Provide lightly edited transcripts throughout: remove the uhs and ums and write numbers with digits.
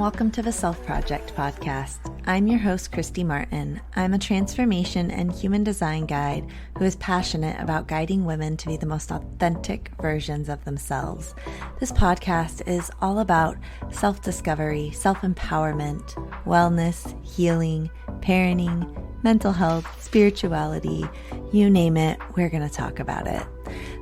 welcome to the Self Project podcast. I'm your host, Kirsi Martin. I'm a transformation and human design guide who is passionate about guiding women to be the most authentic versions of themselves. This podcast is all about self-discovery, self-empowerment, wellness, healing, parenting, mental health, spirituality, you name it, we're going to talk about it.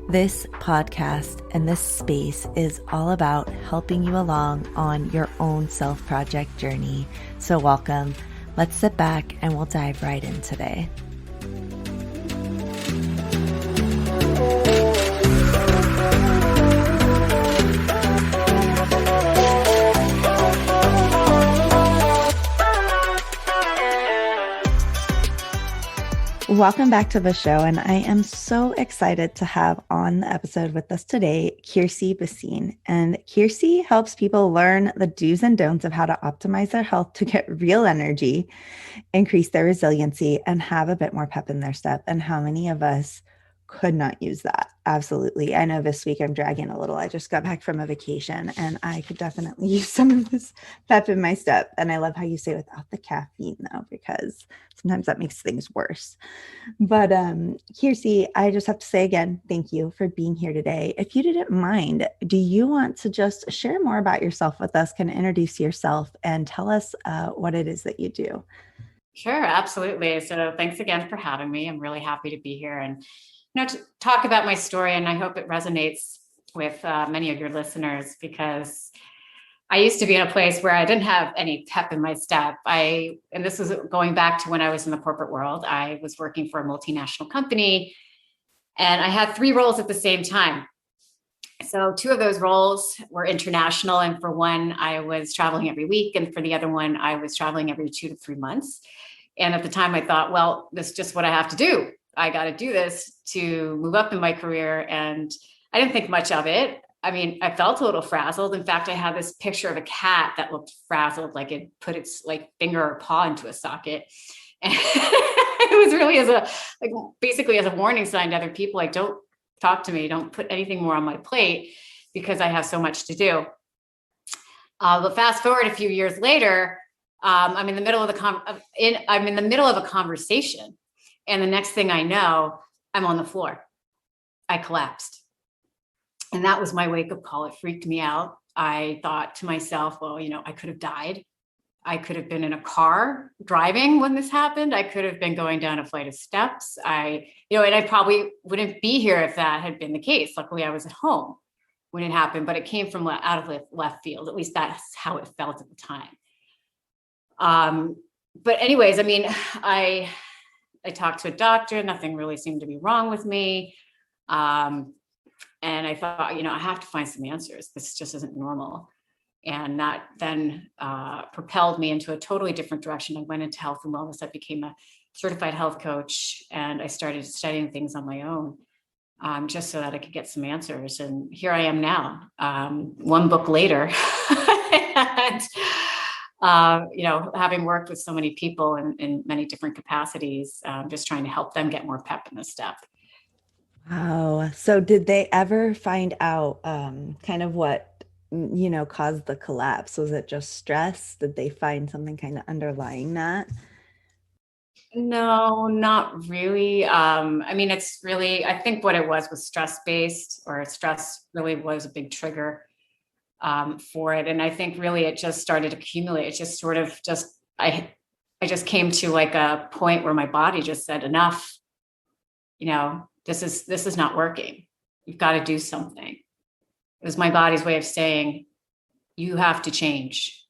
This podcast and this space is all about helping you along on your own self-project journey. So welcome. Let's sit back and we'll dive right in today. Welcome back to the show, and I am so excited to have on the episode with us today, Kirsi, Bhasin. And Kirsi helps people learn the do's and don'ts of how to optimize their health to get real energy, increase their resiliency, and have a bit more pep in their step. And how many of us could not use that? Absolutely. I know this week I'm dragging a little. I just got back from a vacation and I could definitely use some of this pep in my step. And I love how you say without the caffeine though, because sometimes that makes things worse. But Kirsi, I just have to say again, thank you for being here today. If you didn't mind, do you want to just share more about yourself with us, kind of introduce yourself and tell us what it is that you do? Sure, absolutely. So thanks again for having me. I'm really happy to be here and to talk about my story. And I hope it resonates with many of your listeners, because I used to be in a place where I didn't have any pep in my step. And this was going back to when I was in the corporate world. I was working for a multinational company and I had 3 roles at the same time. So 2 of those roles were international. And for one, I was traveling every week. And for the other one, I was traveling every 2 to 3 months. And at the time I thought, well, this is just what I have to do. I got to do this to move up in my career. And I didn't think much of it. I mean, I felt a little frazzled. In fact, I had this picture of a cat that looked frazzled, like it put its finger or paw into a socket. And it was really basically as a warning sign to other people, like, don't talk to me. Don't put anything more on my plate because I have so much to do. But fast forward a few years later, I'm in the middle of a conversation. And the next thing I know, I'm on the floor. I collapsed. And that was my wake-up call. It freaked me out. I thought to myself, well, I could have died. I could have been in a car driving when this happened. I could have been going down a flight of steps. And I probably wouldn't be here if that had been the case. Luckily, I was at home when it happened, but it came from out of left field. At least that's how it felt at the time. But anyways, I talked to a doctor. Nothing really seemed to be wrong with me. And I thought, I have to find some answers. This just isn't normal. And that then propelled me into a totally different direction. I went into health and wellness. I became a certified health coach, and I started studying things on my own, just so that I could get some answers. And here I am now, 1 book later. And, having worked with so many people in many different capacities, just trying to help them get more pep in the step. Wow. So did they ever find out kind of what, caused the collapse? Was it just stress? Did they find something kind of underlying that? No, not really. It's really, I think what it was stress-based, or stress really was a big trigger for it. And I think really it just started to accumulate. It just sort of I just came to a point where my body just said, enough, this is not working. You've got to do something. It was my body's way of saying, you have to change.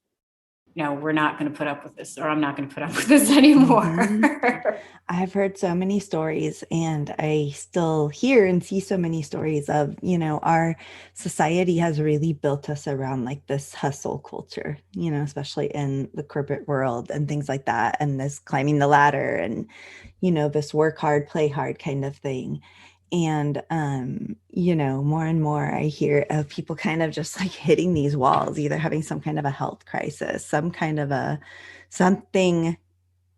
We're not going to put up with this, or I'm not going to put up with this anymore. Mm-hmm. I've heard so many stories, and I still hear and see so many stories of, our society has really built us around this hustle culture, especially in the corporate world and things like that. And this climbing the ladder and, this work hard, play hard kind of thing. And, more and more I hear of people kind of just hitting these walls, either having some kind of a health crisis, some kind of something,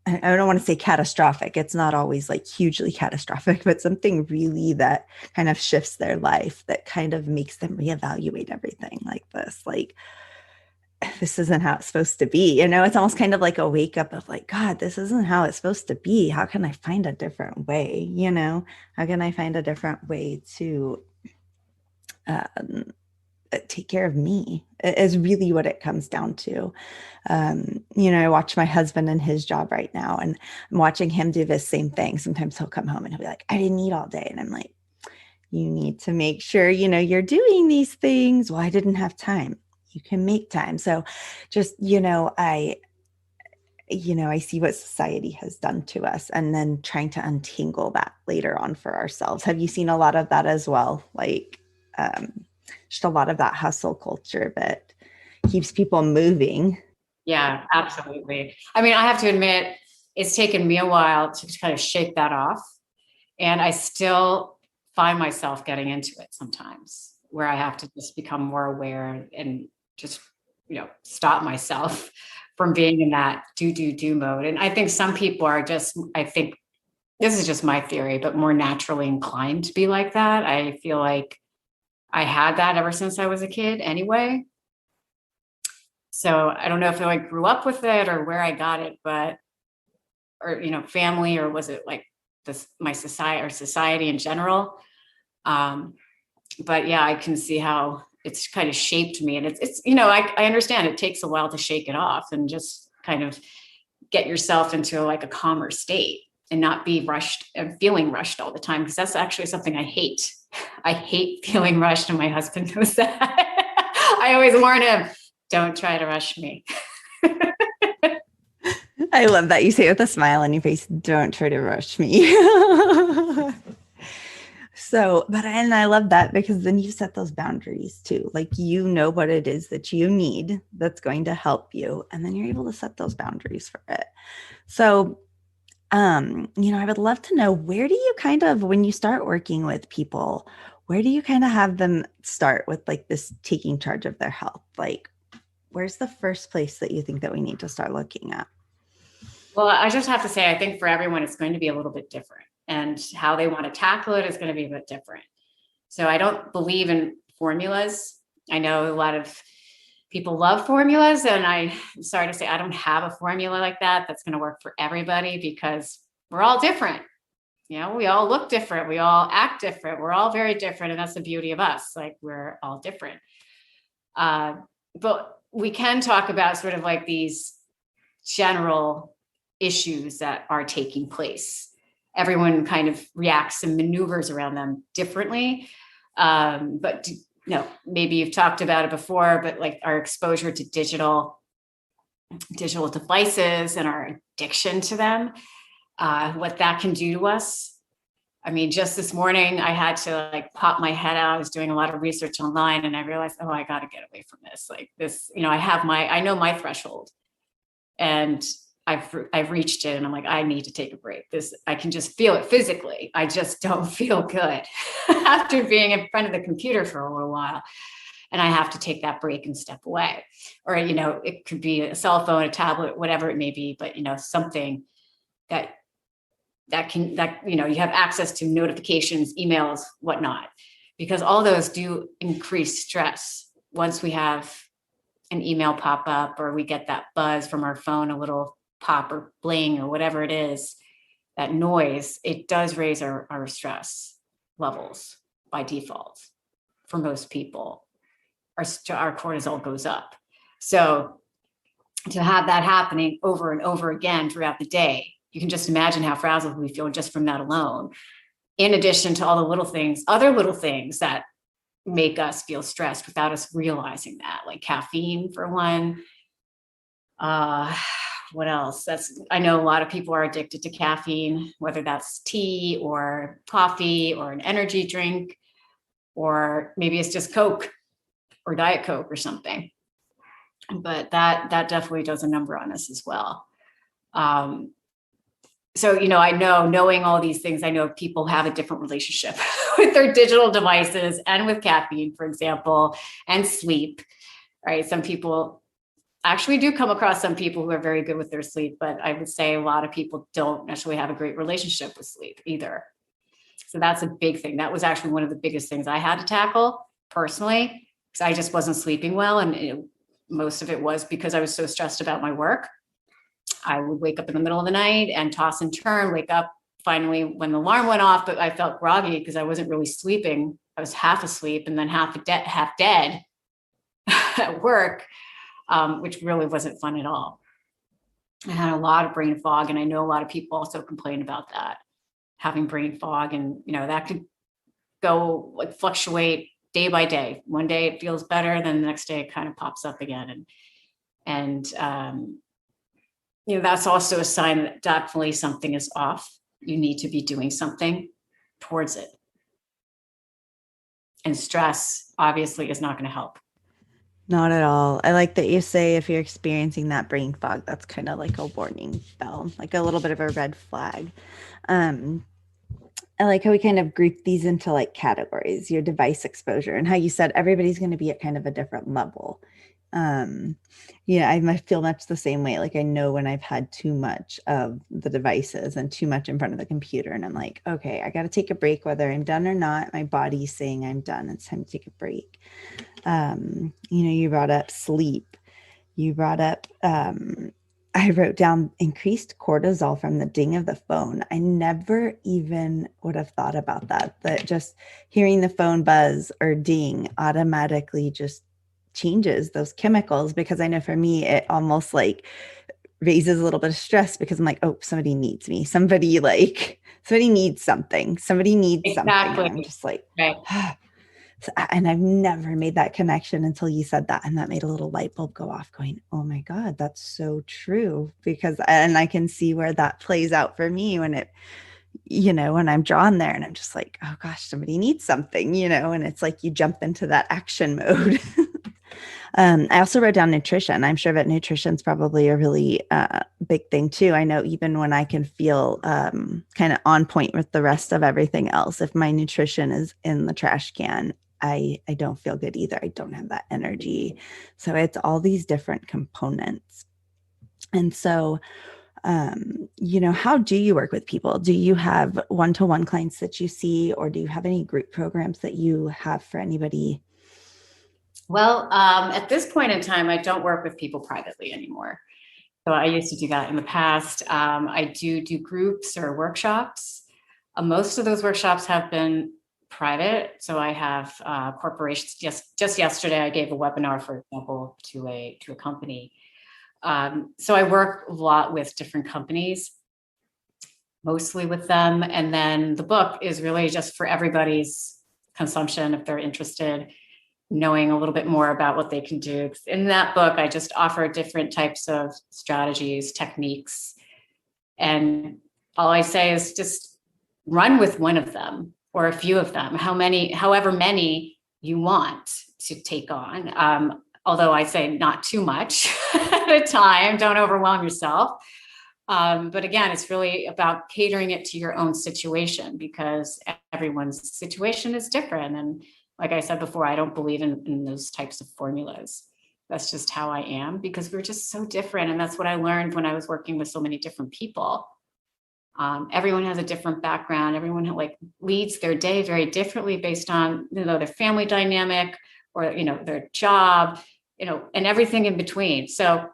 I don't want to say catastrophic. It's not always hugely catastrophic, but something really that kind of shifts their life, that kind of makes them reevaluate everything like this. this isn't how it's supposed to be. It's almost kind of like a wake up of like, God, this isn't how it's supposed to be. How can I find a different way? How can I find a different way to um, take care of me is really what it comes down to. I watch my husband in his job right now, and I'm watching him do the same thing. Sometimes he'll come home and he'll be like, I didn't eat all day. And I'm like, you need to make sure, you're doing these things. Well, I didn't have time. You can make time. So just, I see what society has done to us, and then trying to untangle that later on for ourselves. Have you seen a lot of that as well? Like, just a lot of that hustle culture that keeps people moving. Yeah, absolutely. I mean, I have to admit, it's taken me a while to kind of shake that off. And I still find myself getting into it sometimes, where I have to just become more aware and just, stop myself from being in that do mode. And I think some people are just, I think this is just my theory, but more naturally inclined to be like that. I feel like I had that ever since I was a kid anyway. So I don't know if I grew up with it or where I got it, or family, or was it like this, my society in general. But yeah, I can see how it's kind of shaped me, and it's I understand it takes a while to shake it off and just kind of get yourself into like a calmer state and not be rushed and feeling rushed all the time. Because that's actually something I hate. I hate feeling rushed, and my husband knows that. I always warn him, don't try to rush me. I love that you say it with a smile on your face, don't try to rush me. And I love that, because then you set those boundaries too. Like, what it is that you need that's going to help you. And then you're able to set those boundaries for it. So, I would love to know, where do you kind of, when you start working with people, where do you kind of have them start with like this taking charge of their health? Like, where's the first place that you think that we need to start looking at? Well, I just have to say, I think for everyone, it's going to be a little bit different, and how they want to tackle it is going to be a bit different. So I don't believe in formulas. I know a lot of people love formulas, and I'm sorry to say, I don't have a formula like that that's going to work for everybody, because we're all different. We all look different. We all act different. We're all very different. And that's the beauty of us. Like, we're all different. But we can talk about sort of like these general issues that are taking place. Everyone kind of reacts and maneuvers around them differently. But maybe you've talked about it before, but like our exposure to digital devices and our addiction to them, what that can do to us. I mean, just this morning, I had to like pop my head out. I was doing a lot of research online, and I realized, I got to get away from this. Like this, I know my threshold, and I've reached it, and I'm like, I need to take a break. I can just feel it physically. I just don't feel good after being in front of the computer for a little while. And I have to take that break and step away. Or, it could be a cell phone, a tablet, whatever it may be, but, something that you have access to, notifications, emails, whatnot, because all those do increase stress. Once we have an email pop up, or we get that buzz from our phone, a little pop or bling or whatever it is, that noise, it does raise our stress levels by default. For most people, our cortisol goes up. So to have that happening over and over again throughout the day, you can just imagine how frazzled we feel just from that alone. In addition to all the other little things that make us feel stressed without us realizing that, like caffeine for one. What else? I know a lot of people are addicted to caffeine, whether that's tea or coffee or an energy drink, or maybe it's just Coke or Diet Coke or something. But that definitely does a number on us as well. So, I know, knowing all these things, I know people have a different relationship with their digital devices and with caffeine, for example, and sleep, right? Some people actually do come across some people who are very good with their sleep, but I would say a lot of people don't necessarily have a great relationship with sleep either. So that's a big thing. That was actually one of the biggest things I had to tackle personally, because I just wasn't sleeping well. And most of it was because I was so stressed about my work. I would wake up in the middle of the night and toss and turn, wake up finally when the alarm went off, but I felt groggy because I wasn't really sleeping. I was half asleep and then half dead at work, which really wasn't fun at all. I had a lot of brain fog, and I know a lot of people also complain about that, having brain fog, and that could go like fluctuate day by day. One day it feels better, then the next day it kind of pops up again, and that's also a sign that definitely something is off. You need to be doing something towards it. And stress obviously is not going to help. Not at all. I like that you say if you're experiencing that brain fog, that's kind of like a warning bell, like a little bit of a red flag. I like how we kind of group these into like categories, your device exposure, and how you said everybody's going to be at kind of a different level. I feel much the same way. Like I know when I've had too much of the devices and too much in front of the computer, and I'm like, okay, I got to take a break, whether I'm done or not. My body's saying I'm done. It's time to take a break. You brought up sleep. You brought up, I wrote down increased cortisol from the ding of the phone. I never even would have thought about that just hearing the phone buzz or ding automatically just changes those chemicals, because I know for me, it almost like raises a little bit of stress because I'm like, oh, somebody needs me. Somebody needs something. Somebody needs something. And I'm just like, right. And I've never made that connection until you said that. And that made a little light bulb go off going, oh my God, that's so true. And I can see where that plays out for me when when I'm drawn there and I'm just like, oh gosh, somebody needs something, and it's like you jump into that action mode. I also wrote down nutrition. I'm sure that nutrition is probably a really big thing too. I know even when I can feel kind of on point with the rest of everything else, if my nutrition is in the trash can, I don't feel good either. I don't have that energy. So it's all these different components. And so, how do you work with people? Do you have one-to-one clients that you see, or do you have any group programs that you have for anybody? Well, at this point in time, I don't work with people privately anymore. So I used to do that in the past. I do groups or workshops. Most of those workshops have been private. So I have corporations. Just yesterday, I gave a webinar, for example, to a company. So I work a lot with different companies, mostly with them. And then the book is really just for everybody's consumption if they're interested, knowing a little bit more about what they can do. In that book, I just offer different types of strategies, techniques. And all I say is just run with one of them or a few of them, however many you want to take on. Although I say not too much at a time, don't overwhelm yourself. But again, it's really about catering it to your own situation, because everyone's situation is different. And like I said before, I don't believe in those types of formulas. That's just how I am, because we're just so different. And that's what I learned when I was working with so many different people. Everyone has a different background. Everyone leads their day very differently based on their family dynamic or their job, and everything in between. So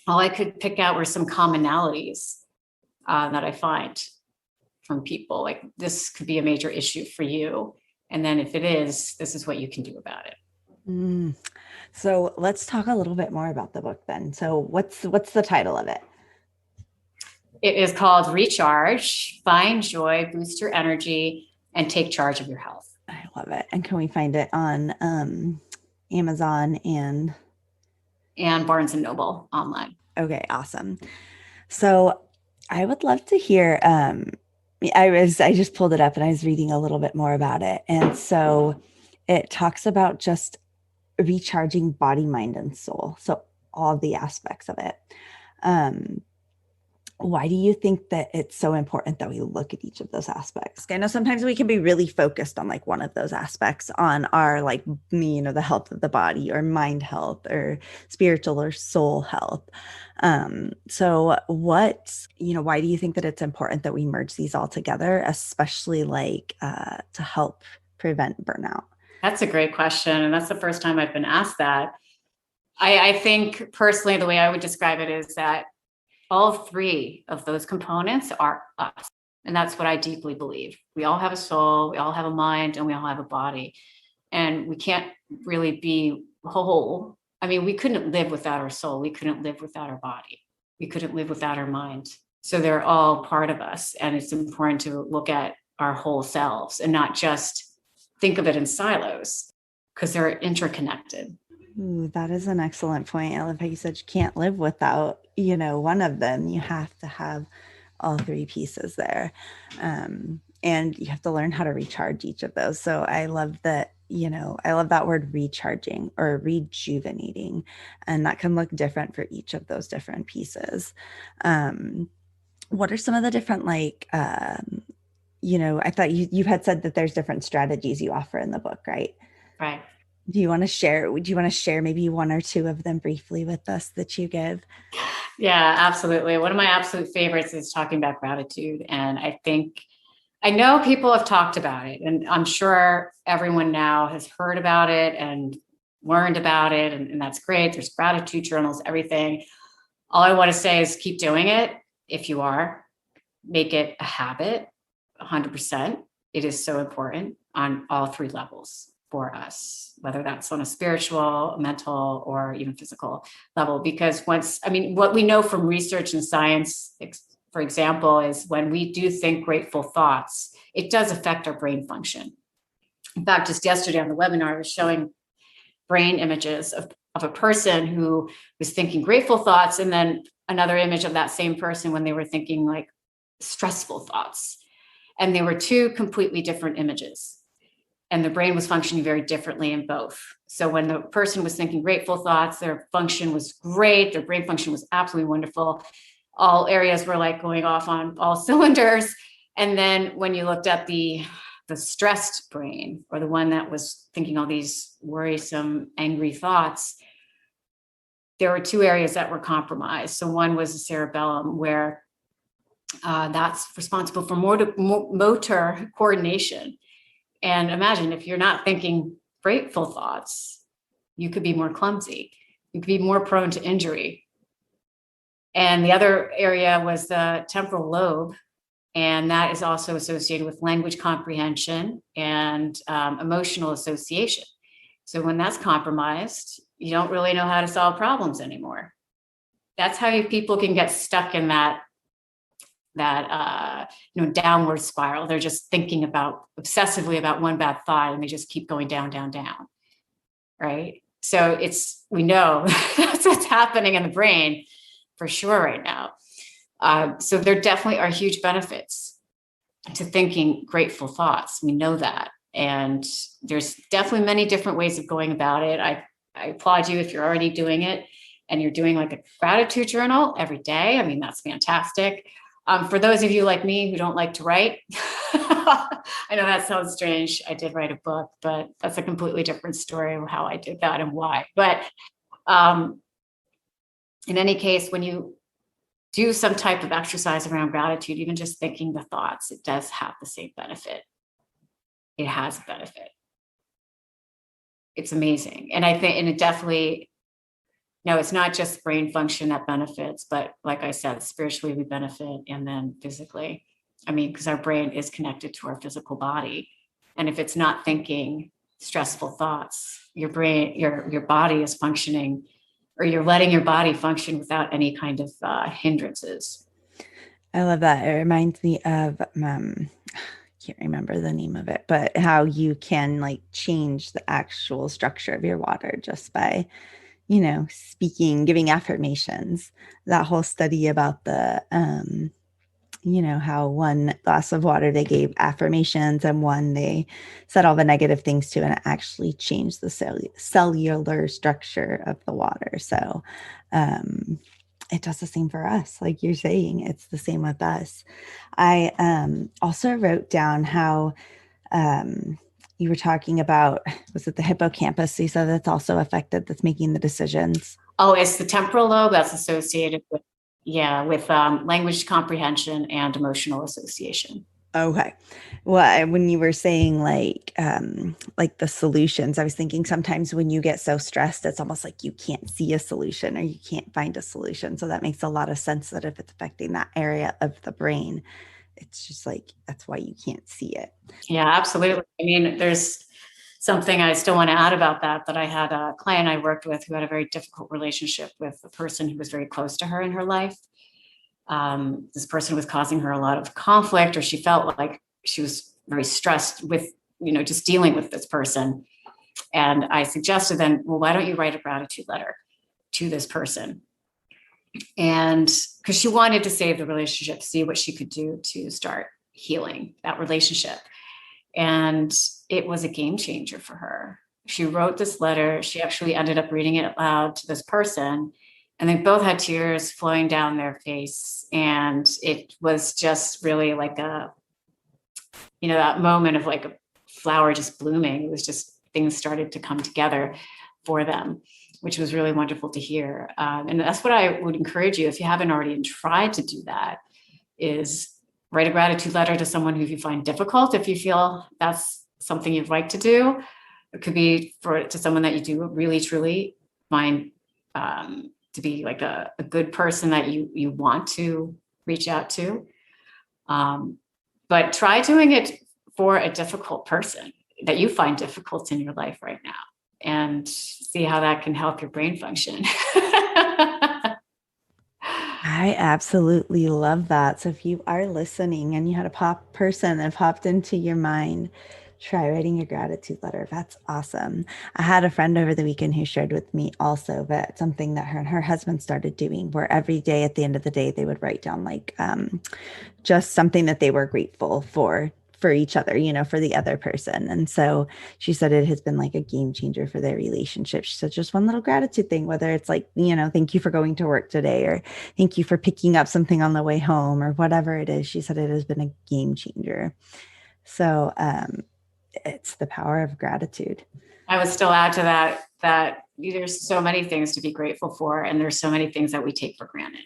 all I could pick out were some commonalities that I find from people. Like, this could be a major issue for you. And then if it is, this is what you can do about it. So let's talk a little bit more about the book then. So what's the title of it? It is called Recharge, Find Joy, Boost Your Energy, and Take Charge of Your Health. I love it. And can we find it on Amazon and Barnes and Noble online? Okay, awesome. So I would love to hear, I just pulled it up and I was reading a little bit more about it. And so it talks about just recharging body, mind, and soul. So all the aspects of it. Why do you think that it's so important that we look at each of those aspects? I know sometimes we can be really focused on like one of those aspects on our the health of the body or mind health or spiritual or soul health. So why do you think that it's important that we merge these all together, especially to help prevent burnout? That's a great question. And that's the first time I've been asked that. I think personally, the way I would describe it is that all three of those components are us. And that's what I deeply believe. We all have a soul, we all have a mind, and we all have a body. And we can't really be whole. I mean, we couldn't live without our soul. We couldn't live without our body. We couldn't live without our mind. So they're all part of us. And it's important to look at our whole selves and not just think of it in silos, because they're interconnected. Ooh, that is an excellent point. I love how you said you can't live without, one of them. You have to have all three pieces there. And you have to learn how to recharge each of those. So I love that, I love that word recharging or rejuvenating. And that can look different for each of those different pieces. What are some of the different, I thought you had said that there's different strategies you offer in the book, right? Right. Do you want to share maybe one or two of them briefly with us that you give? Yeah, absolutely. One of my absolute favorites is talking about gratitude. And I know people have talked about it, and I'm sure everyone now has heard about it and learned about it. And that's great. There's gratitude journals, everything. All I want to say is keep doing it. If you are, make it a habit, 100%. It is so important on all three levels for us, whether that's on a spiritual, mental, or even physical level. Because what we know from research and science, for example, is when we do think grateful thoughts, it does affect our brain function. In fact, just yesterday on the webinar, I was showing brain images of a person who was thinking grateful thoughts, and then another image of that same person when they were thinking like stressful thoughts. And they were two completely different images. And the brain was functioning very differently in both. So when the person was thinking grateful thoughts, their function was great. Their brain function was absolutely wonderful. All areas were like going off on all cylinders. And then when you looked at the stressed brain, or the one that was thinking all these worrisome, angry thoughts, there were two areas that were compromised. So one was the cerebellum, where that's responsible for motor coordination. And imagine if you're not thinking grateful thoughts, you could be more clumsy. You could be more prone to injury. And the other area was the temporal lobe. And that is also associated with language comprehension and emotional association. So when that's compromised, you don't really know how to solve problems anymore. That's how people can get stuck in that downward spiral. They're just thinking obsessively about one bad thought, and they just keep going down, down, down. Right. So we know that's what's happening in the brain for sure right now. So there definitely are huge benefits to thinking grateful thoughts. We know that. And there's definitely many different ways of going about it. I applaud you if you're already doing it and you're doing like a gratitude journal every day. I mean, that's fantastic. For those of you like me who don't like to write, I know that sounds strange. I did write a book, but that's a completely different story of how I did that and why. But in any case, when you do some type of exercise around gratitude, even just thinking the thoughts, it does have the same benefit. It has a benefit. It's amazing. And it definitely, no, it's not just brain function that benefits, but like I said, spiritually we benefit, and then physically. I mean, because our brain is connected to our physical body. And if it's not thinking stressful thoughts, your body is functioning, or you're letting your body function without any kind of hindrances. I love that. It reminds me of, can't remember the name of it, but how you can change the actual structure of your water just by speaking, giving affirmations. That whole study about the, how one glass of water they gave affirmations and one they said all the negative things to, and it actually changed the cellular structure of the water. So it does the same for us. Like you're saying, it's the same with us. I also wrote down how you were talking about, was it the hippocampus? So you said that's also affected, that's making the decisions. Oh, it's the temporal lobe that's associated with language comprehension and emotional association. Okay. Well, when you were saying like the solutions, I was thinking sometimes when you get so stressed, it's almost like you can't see a solution or you can't find a solution. So that makes a lot of sense that if it's affecting that area of the brain, it's just like, that's why you can't see it. Yeah, absolutely. I mean, there's something I still want to add about that I had a client I worked with who had a very difficult relationship with a person who was very close to her in her life. This person was causing her a lot of conflict, or she felt like she was very stressed with, just dealing with this person. And I suggested then, well, why don't you write a gratitude letter to this person? And because she wanted to save the relationship, see what she could do to start healing that relationship. And it was a game changer for her. She wrote this letter. She actually ended up reading it out loud to this person, and they both had tears flowing down their face. And it was just really like that moment of like a flower just blooming. It was just, things started to come together for them, which was really wonderful to hear. And that's what I would encourage you, if you haven't already tried to do that, is write a gratitude letter to someone who you find difficult. If you feel that's something you'd like to do, it could be to someone that you do really, truly find to be like a good person that you want to reach out to. But try doing it for a difficult person that you find difficult in your life right now, and see how that can help your brain function. I absolutely love that. So if you are listening and you had a person that popped into your mind, try writing a gratitude letter. That's awesome. I had a friend over the weekend who shared with me also that something that her and her husband started doing, where every day at the end of the day, they would write down just something that they were grateful for each other, for the other person. And so she said it has been like a game changer for their relationship. She said just one little gratitude thing, whether it's like, thank you for going to work today, or thank you for picking up something on the way home, or whatever it is. She said it has been a game changer. So it's the power of gratitude. I would still add to that there's so many things to be grateful for, and there's so many things that we take for granted.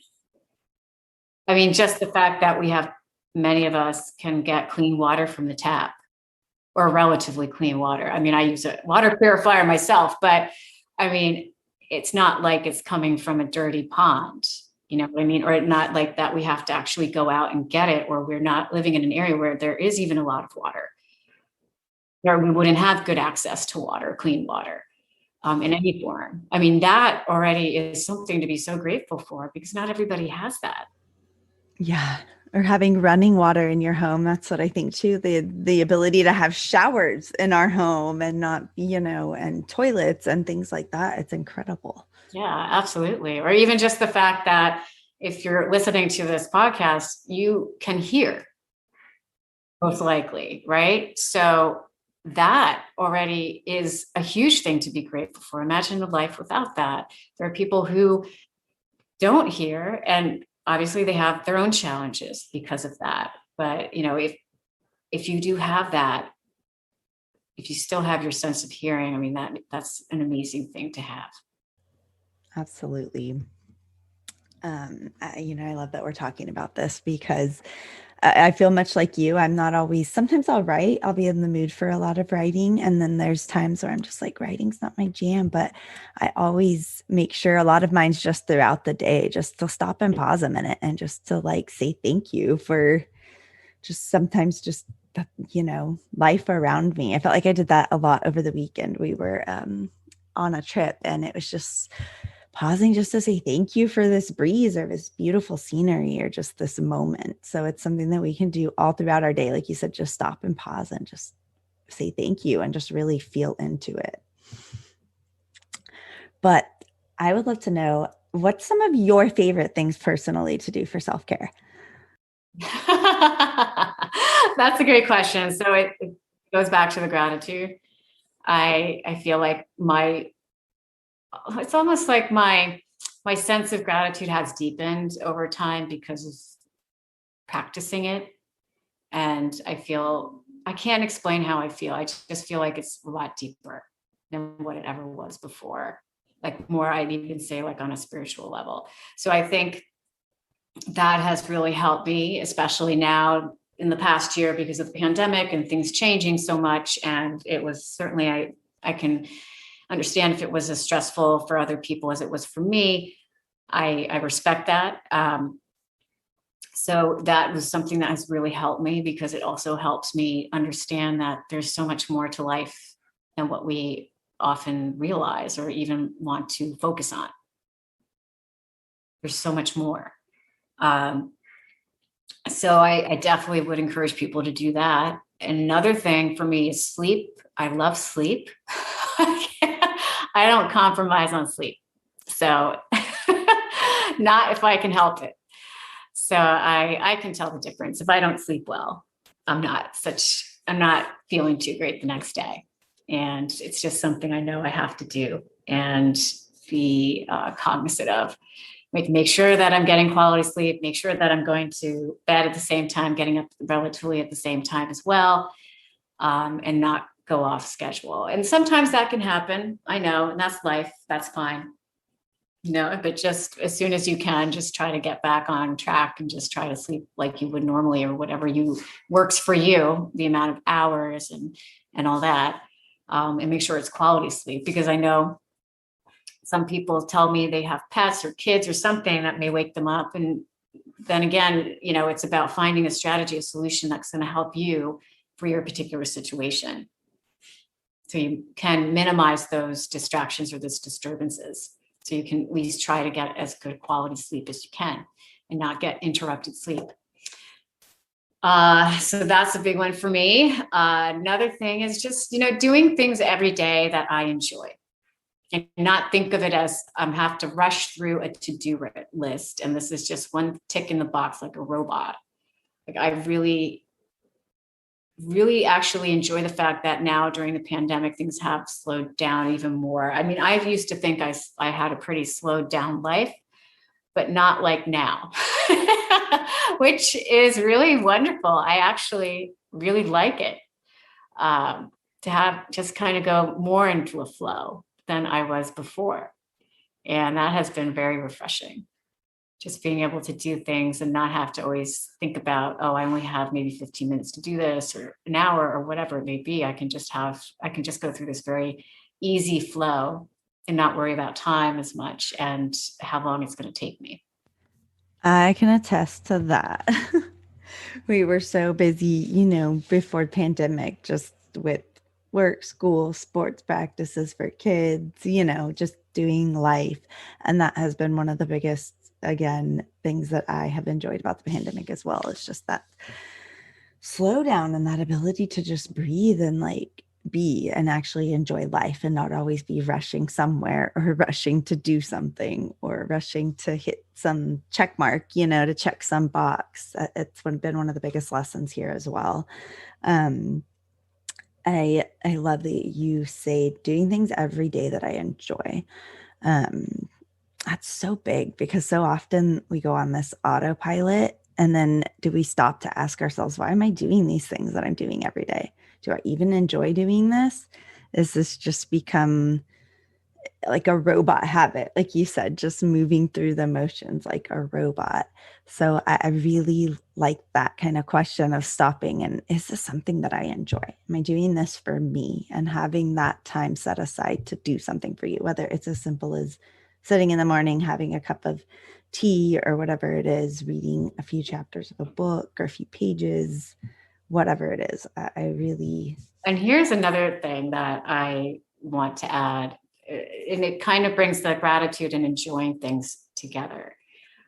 I mean, just the fact that many of us can get clean water from the tap, or relatively clean water. I mean, I use a water purifier myself, but I mean, it's not like it's coming from a dirty pond, you know what I mean? Or not like that we have to actually go out and get it, or we're not living in an area where there is even a lot of water, where we wouldn't have good access to water, clean water, in any form. I mean, that already is something to be so grateful for, because not everybody has that. Yeah. Or having running water in your home. That's what I think too. The ability to have showers in our home and not, and toilets and things like that. It's incredible. Yeah, absolutely. Or even just the fact that if you're listening to this podcast, you can hear, most likely, right? So that already is a huge thing to be grateful for. Imagine a life without that. There are people who don't hear, and obviously they have their own challenges because of that. But if you do have that, if you still have your sense of hearing, I mean, that's an amazing thing to have. Absolutely. I love that we're talking about this, because I feel much like you. I'm not always, sometimes I'll write, I'll be in the mood for a lot of writing. And then there's times where I'm just like, writing's not my jam, but I always make sure, a lot of mine's just throughout the day, just to stop and pause a minute and just to like say thank you for just sometimes just, life around me. I felt like I did that a lot over the weekend. We were on a trip, and it was just pausing just to say thank you for this breeze or this beautiful scenery or just this moment. So it's something that we can do all throughout our day. Like you said, just stop and pause and just say thank you and just really feel into it. But I would love to know, what's some of your favorite things personally to do for self-care? That's a great question. So it goes back to the gratitude. I feel like it's almost like my sense of gratitude has deepened over time because of practicing it. And I can't explain how I feel. I just feel like it's a lot deeper than what it ever was before. Like more, I'd even say like on a spiritual level. So I think that has really helped me, especially now in the past year because of the pandemic and things changing so much. And it was certainly, I can understand if it was as stressful for other people as it was for me. I respect that. So that was something that has really helped me, because it also helps me understand that there's so much more to life than what we often realize or even want to focus on. There's so much more. So I definitely would encourage people to do that. Another thing for me is sleep. I love sleep. I don't compromise on sleep. So not if I can help it. So I can tell the difference. If I don't sleep well, I'm not feeling too great the next day. And it's just something I know I have to do and be cognizant of. Make sure that I'm getting quality sleep, make sure that I'm going to bed at the same time, getting up relatively at the same time as well, and not go off schedule. And sometimes that can happen. I know, and that's life. That's fine. But just as soon as you can, just try to get back on track and just try to sleep like you would normally, or whatever works for you, the amount of hours and all that, and make sure it's quality sleep, because I know some people tell me they have pets or kids or something that may wake them up. And then again, it's about finding a strategy, a solution that's going to help you for your particular situation. So you can minimize those distractions or those disturbances. So you can at least try to get as good quality sleep as you can and not get interrupted sleep. So that's a big one for me. Another thing is just, doing things every day that I enjoy. And not think of it as have to rush through a to-do list. And this is just one tick in the box, like a robot. Like I really, really actually enjoy the fact that now during the pandemic, things have slowed down even more. I mean, I used to think I had a pretty slowed down life, but not like now, which is really wonderful. I actually really like it, to have just kind of go more into a flow than I was before. And that has been very refreshing. Just being able to do things and not have to always think about, oh, I only have maybe 15 minutes to do this, or an hour, or whatever it may be. I can just go through this very easy flow and not worry about time as much and how long it's going to take me. I can attest to that. We were so busy, before pandemic, just with work, school, sports practices for kids, just doing life. And that has been one of the biggest, again, things that I have enjoyed about the pandemic as well. It's just that slow down and that ability to just breathe and be and actually enjoy life and not always be rushing somewhere or rushing to do something or rushing to hit some check mark, to check some box. It's been one of the biggest lessons here as well. I love that you say doing things every day that I enjoy. That's so big, because so often we go on this autopilot, and then do we stop to ask ourselves, why am I doing these things that I'm doing every day? Do I even enjoy doing this? Is this just become like a robot habit? Like you said, just moving through the motions like a robot. So I really like that kind of question of stopping. And is this something that I enjoy? Am I doing this for me? And having that time set aside to do something for you, whether it's as simple as sitting in the morning, having a cup of tea or whatever it is, reading a few chapters of a book or a few pages, whatever it is. I really. And here's another thing that I want to add, and it kind of brings the gratitude and enjoying things together,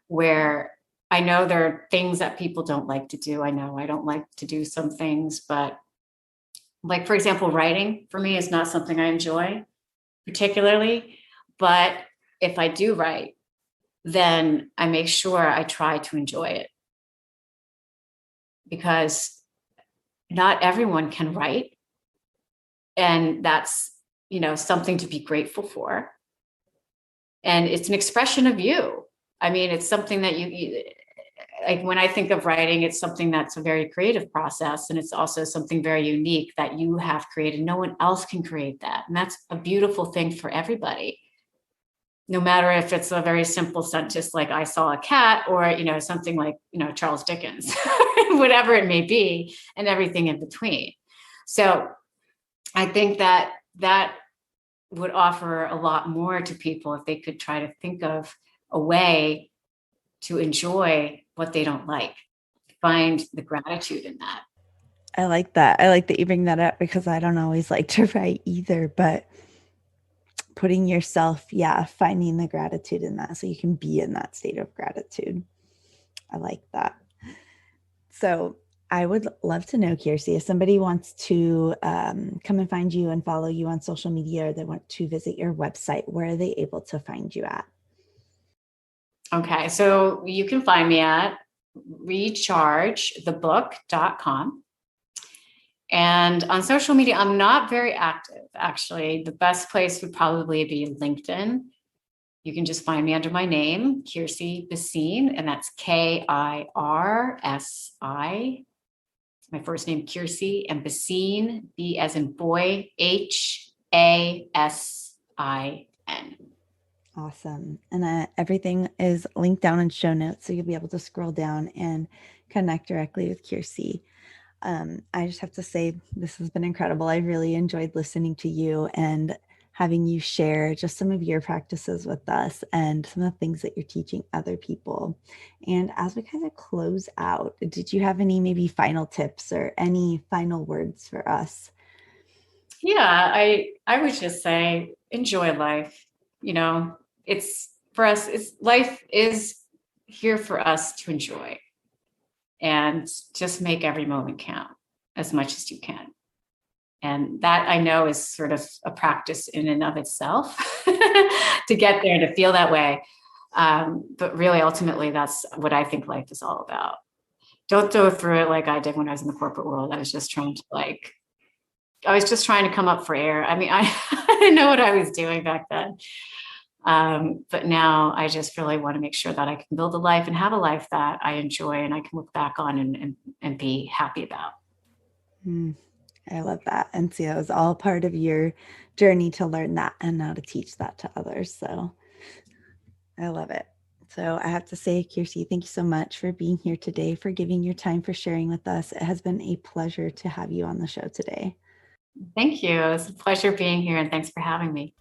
where I know there are things that people don't like to do. I know I don't like to do some things, but like, for example, writing for me is not something I enjoy particularly, but if I do write, then I make sure I try to enjoy it, because not everyone can write. And that's, something to be grateful for. And it's an expression of you. I mean, it's something that you like, when I think of writing, it's something that's a very creative process. And it's also something very unique that you have created. No one else can create that. And that's a beautiful thing for everybody. no matter if it's a very simple sentence like I saw a cat, or, something like, Charles Dickens, whatever it may be, and everything in between. So I think that would offer a lot more to people if they could try to think of a way to enjoy what they don't like, find the gratitude in that. I like that. I like that you bring that up, because I don't always like to write either, but putting yourself, finding the gratitude in that so you can be in that state of gratitude. I like that. So I would love to know, Kirsi, if somebody wants to come and find you and follow you on social media, or they want to visit your website, where are they able to find you at? Okay, so you can find me at rechargethebook.com. And on social media, I'm not very active, actually. The best place would probably be LinkedIn. You can just find me under my name, Kirsi Bhasin, and that's Kirsi. My first name, Kirsi, and Bhasin, B as in boy, Hasin. Awesome. And everything is linked down in show notes, so you'll be able to scroll down and connect directly with Kirsi. I just have to say, this has been incredible. I really enjoyed listening to you and having you share just some of your practices with us and some of the things that you're teaching other people. And as we kind of close out, did you have any maybe final tips or any final words for us? Yeah, I would just say, enjoy life. It's for us, life is here for us to enjoy, and just make every moment count as much as you can. And that, I know, is sort of a practice in and of itself to get there, to feel that way. But really, ultimately, that's what I think life is all about. Don't go through it like I did when I was in the corporate world. I was just trying to come up for air. I mean, I didn't know what I was doing back then. But now I just really want to make sure that I can build a life and have a life that I enjoy and I can look back on and be happy about. I love that. And so it was all part of your journey to learn that and now to teach that to others. So I love it. So I have to say, Kirsi, thank you so much for being here today, for giving your time, for sharing with us. It has been a pleasure to have you on the show today. Thank you. It's a pleasure being here, and thanks for having me.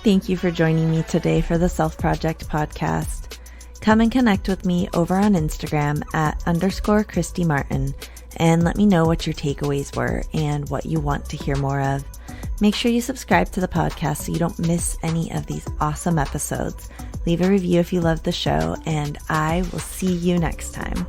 Thank you for joining me today for the Self Project podcast. Come and connect with me over on Instagram at _Christy Martin and let me know what your takeaways were and what you want to hear more of. Make sure you subscribe to the podcast so you don't miss any of these awesome episodes. Leave a review if you love the show, and I will see you next time.